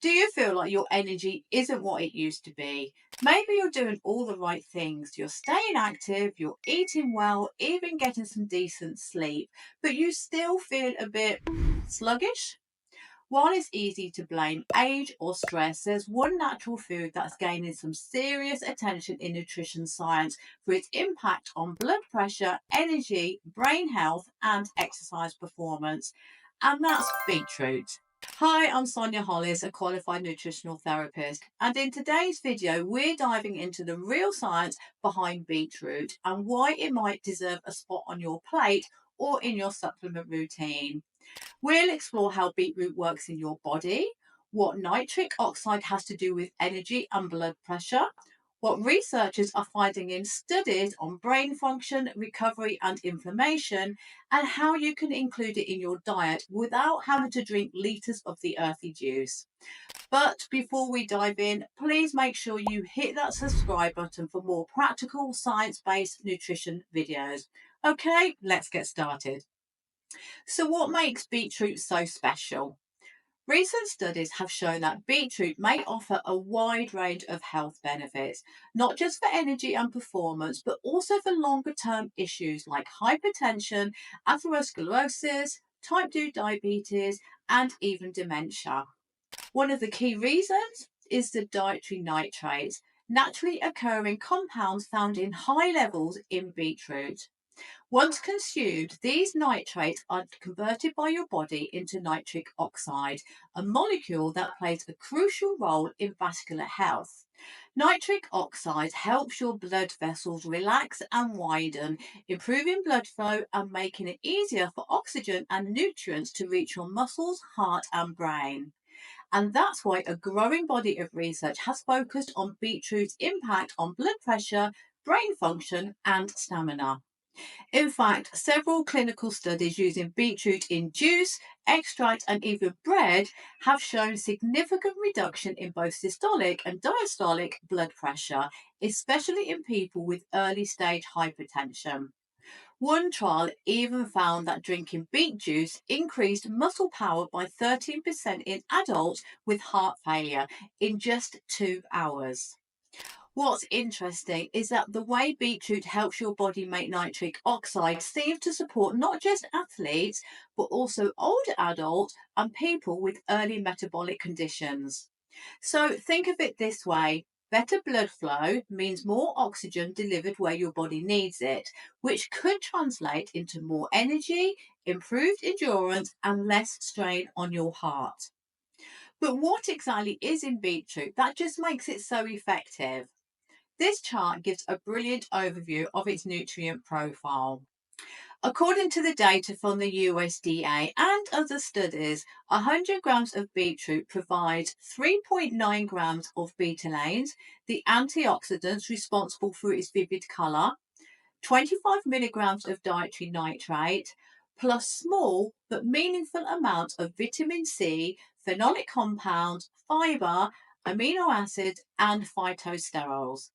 Do you feel like your energy isn't what it used to be? Maybe you're doing all the right things. You're staying active, you're eating well, even getting some decent sleep, but you still feel a bit sluggish? While it's easy to blame age or stress, there's one natural food that's gaining some serious attention in nutrition science for its impact on blood pressure, energy, brain health, and exercise performance, and that's beetroot. Hi, I'm Sonia Hollis, a qualified nutritional therapist, and in today's video, we're diving into the real science behind beetroot and why it might deserve a spot on your plate or in your supplement routine. We'll explore how beetroot works in your body, what nitric oxide has to do with energy and blood pressure, what researchers are finding in studies on brain function, recovery, and inflammation, and how you can include it in your diet without having to drink litres of the earthy juice. But before we dive in, please make sure you hit that subscribe button for more practical, science based nutrition videos. Okay, let's get started. So, what makes beetroot so special? Recent studies have shown that beetroot may offer a wide range of health benefits, not just for energy and performance, but also for longer term issues like hypertension, atherosclerosis, type 2 diabetes, and even dementia. One of the key reasons is the dietary nitrates, naturally occurring compounds found in high levels in beetroot. Once consumed, these nitrates are converted by your body into nitric oxide, a molecule that plays a crucial role in vascular health. Nitric oxide helps your blood vessels relax and widen, improving blood flow and making it easier for oxygen and nutrients to reach your muscles, heart, and brain. And that's why a growing body of research has focused on beetroot's impact on blood pressure, brain function, and stamina. In fact, several clinical studies using beetroot in juice, extract, and even bread have shown significant reduction in both systolic and diastolic blood pressure, especially in people with early stage hypertension. One trial even found that drinking beet juice increased muscle power by 13% in adults with heart failure in just 2 hours. What's interesting is that the way beetroot helps your body make nitric oxide seems to support not just athletes, but also older adults and people with early metabolic conditions. So think of it this way. Better blood flow means more oxygen delivered where your body needs it, which could translate into more energy, improved endurance, and less strain on your heart. But what exactly is in beetroot that just makes it so effective? This chart gives a brilliant overview of its nutrient profile. According to the data from the USDA and other studies, 100 grams of beetroot provides 3.9 grams of betalains, the antioxidants responsible for its vivid colour, 25 milligrams of dietary nitrate, plus small but meaningful amounts of vitamin C, phenolic compounds, fibre, amino acids, and phytosterols.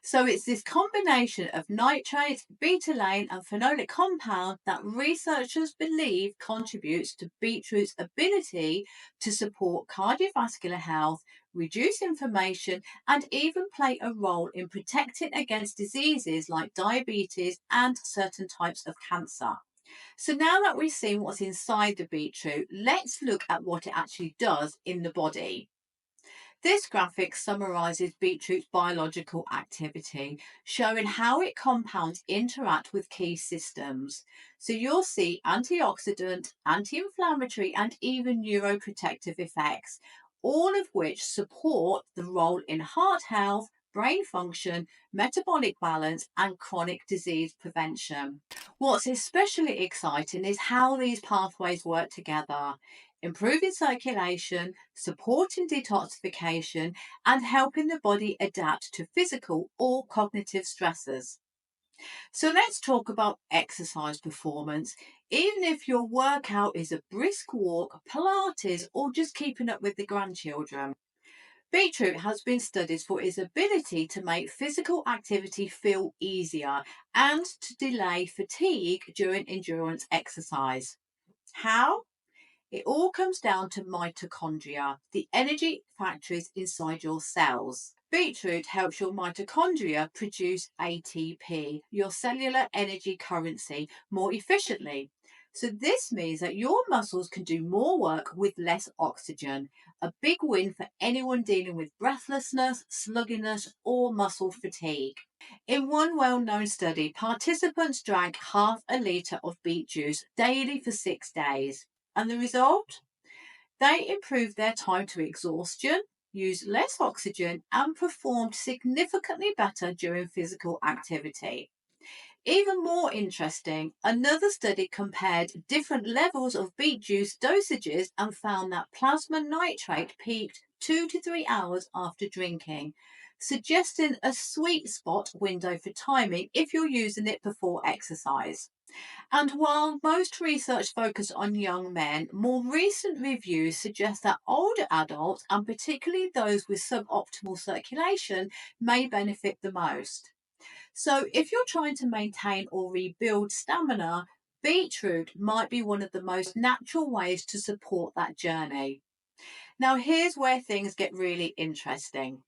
So it's this combination of nitrates, betalain, and phenolic compound that researchers believe contributes to beetroot's ability to support cardiovascular health, reduce inflammation, and even play a role in protecting against diseases like diabetes and certain types of cancer. So now that we've seen what's inside the beetroot, let's look at what it actually does in the body. This graphic summarizes beetroot's biological activity, showing how its compounds interact with key systems. So you'll see antioxidant, anti-inflammatory, and even neuroprotective effects, all of which support the role in heart health, brain function, metabolic balance, and chronic disease prevention. What's especially exciting is how these pathways work together, improving circulation, supporting detoxification, and helping the body adapt to physical or cognitive stressors. So let's talk about exercise performance. Even if your workout is a brisk walk, Pilates, or just keeping up with the grandchildren, beetroot has been studied for its ability to make physical activity feel easier and to delay fatigue during endurance exercise. How? It all comes down to mitochondria, the energy factories inside your cells. Beetroot helps your mitochondria produce ATP, your cellular energy currency, more efficiently. So, this means that your muscles can do more work with less oxygen. A big win for anyone dealing with breathlessness, sluggishness, or muscle fatigue. In one well known study, participants drank half a litre of beet juice daily for 6 days. And the result? They improved their time to exhaustion, used less oxygen, and performed significantly better during physical activity. Even more interesting, another study compared different levels of beet juice dosages and found that plasma nitrate peaked 2 to 3 hours after drinking, suggesting a sweet spot window for timing if you're using it before exercise. And while most research focused on young men, more recent reviews suggest that older adults, and particularly those with suboptimal circulation, may benefit the most. So, if you're trying to maintain or rebuild stamina, beetroot might be one of the most natural ways to support that journey. Now, here's where things get really interesting.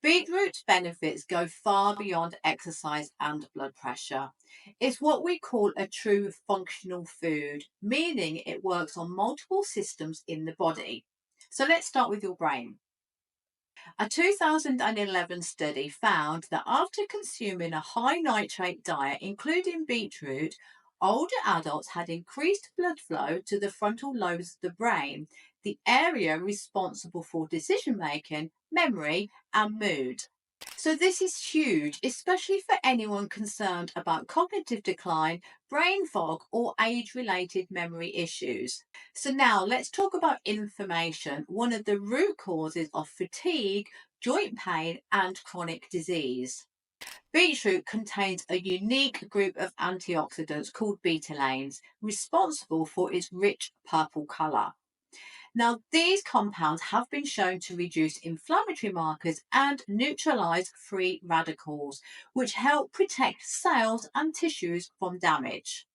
Beetroot's benefits go far beyond exercise and blood pressure. It's what we call a true functional food, meaning it works on multiple systems in the body. So let's start with your brain. A 2011 study found that after consuming a high nitrate diet, including beetroot, older adults had increased blood flow to the frontal lobes of the brain, the area responsible for decision making, memory, and mood. So, this is huge, especially for anyone concerned about cognitive decline, brain fog, or age related memory issues. So, now let's talk about inflammation, one of the root causes of fatigue, joint pain, and chronic disease. Beetroot contains a unique group of antioxidants called betalains, responsible for its rich purple colour. Now, these compounds have been shown to reduce inflammatory markers and neutralize free radicals, which help protect cells and tissues from damage.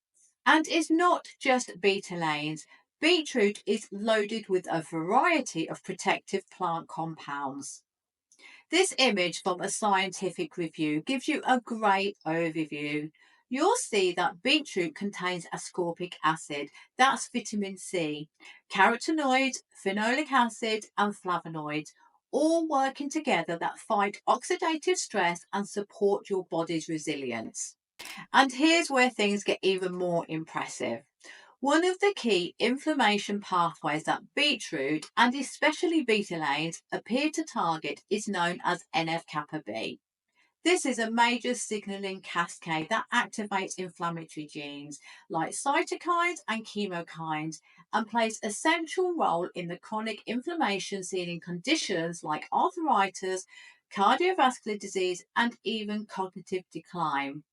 And it's not just betalains. Beetroot is loaded with a variety of protective plant compounds. This image from a scientific review gives you a great overview. You'll see that beetroot contains ascorbic acid, that's vitamin C, carotenoids, phenolic acid, and flavonoids, all working together that fight oxidative stress and support your body's resilience. And here's where things get even more impressive. One of the key inflammation pathways that beetroot and especially betalains appear to target is known as NF kappa B. This is a major signaling cascade that activates inflammatory genes like cytokines and chemokines and plays a central role in the chronic inflammation seen in conditions like arthritis, cardiovascular disease, and even cognitive decline.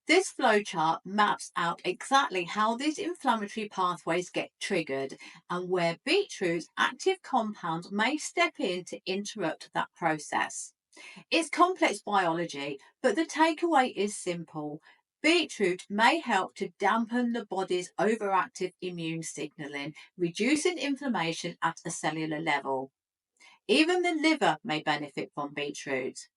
This flowchart maps out exactly how these inflammatory pathways get triggered and where beetroot's active compounds may step in to interrupt that process. It's complex biology, but the takeaway is simple. Beetroot may help to dampen the body's overactive immune signaling, reducing inflammation at a cellular level. Even the liver may benefit from beetroot.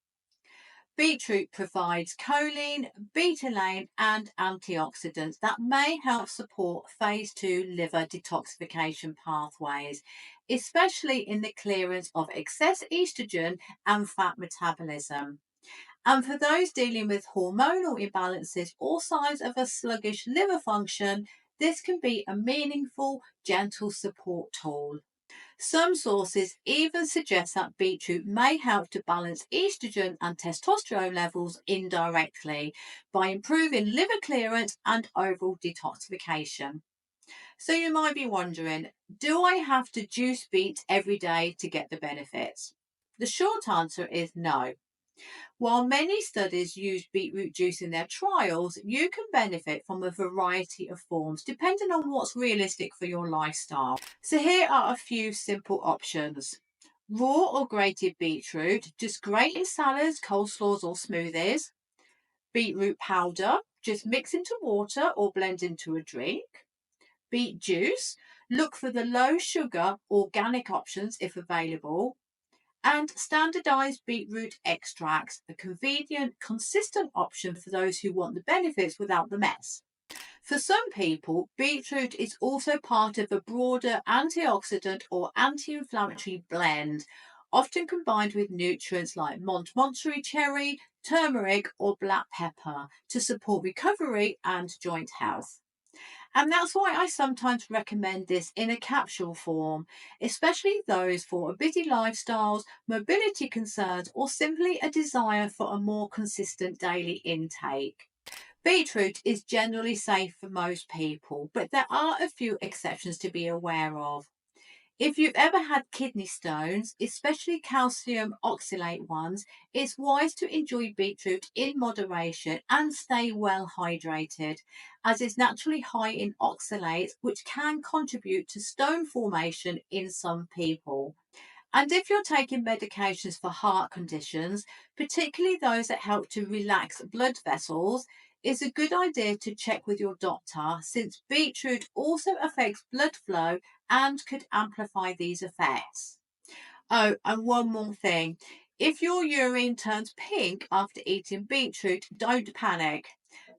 Beetroot provides choline, betalain, and antioxidants that may help support phase 2 liver detoxification pathways, especially in the clearance of excess estrogen and fat metabolism. And for those dealing with hormonal imbalances or signs of a sluggish liver function, this can be a meaningful, gentle support tool. Some sources even suggest that beetroot may help to balance estrogen and testosterone levels indirectly by improving liver clearance and overall detoxification. So you might be wondering, do I have to juice beets every day to get the benefits? The short answer is no. While many studies use beetroot juice in their trials, you can benefit from a variety of forms depending on what's realistic for your lifestyle. So, here are a few simple options. Raw or grated beetroot, just grate in salads, coleslaws, or smoothies. Beetroot powder, just mix into water or blend into a drink. Beet juice, Look for the low sugar organic options if available, and standardized beetroot extracts, a convenient, consistent option for those who want the benefits without the mess. For some people, beetroot is also part of a broader antioxidant or anti-inflammatory blend, often combined with nutrients like Monterey cherry, turmeric, or black pepper to support recovery and joint health. And that's why I sometimes recommend this in a capsule form, especially those for busy lifestyles, mobility concerns, or simply a desire for a more consistent daily intake. Beetroot is generally safe for most people, but there are a few exceptions to be aware of. If you've ever had kidney stones, especially calcium oxalate ones, it's wise to enjoy beetroot in moderation and stay well hydrated, as it's naturally high in oxalates, which can contribute to stone formation in some people. And if you're taking medications for heart conditions, particularly those that help to relax blood vessels, it's a good idea to check with your doctor since beetroot also affects blood flow and could amplify these effects. Oh, and one more thing. If your urine turns pink after eating beetroot, don't panic.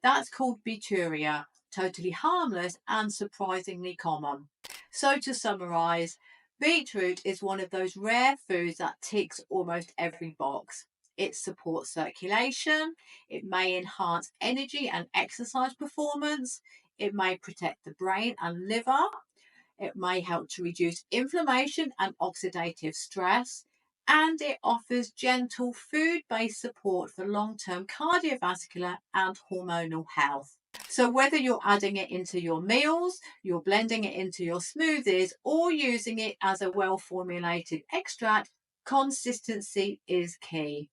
That's called beeturia, totally harmless and surprisingly common. So to summarize, beetroot is one of those rare foods that ticks almost every box. It supports circulation, it may enhance energy and exercise performance, it may protect the brain and liver, it may help to reduce inflammation and oxidative stress, and it offers gentle food based support for long term cardiovascular and hormonal health. So, whether you're adding it into your meals, you're blending it into your smoothies, or using it as a well formulated extract, consistency is key.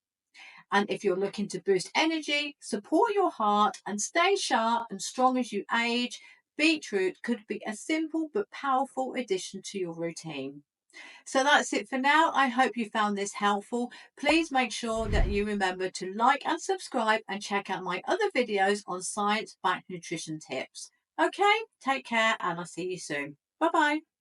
And if you're looking to boost energy, support your heart, and stay sharp and strong as you age, beetroot could be a simple but powerful addition to your routine. So that's it for now. I hope you found this helpful. Please make sure that you remember to like and subscribe and check out my other videos on science backed nutrition tips. Okay, take care and I'll see you soon. Bye bye.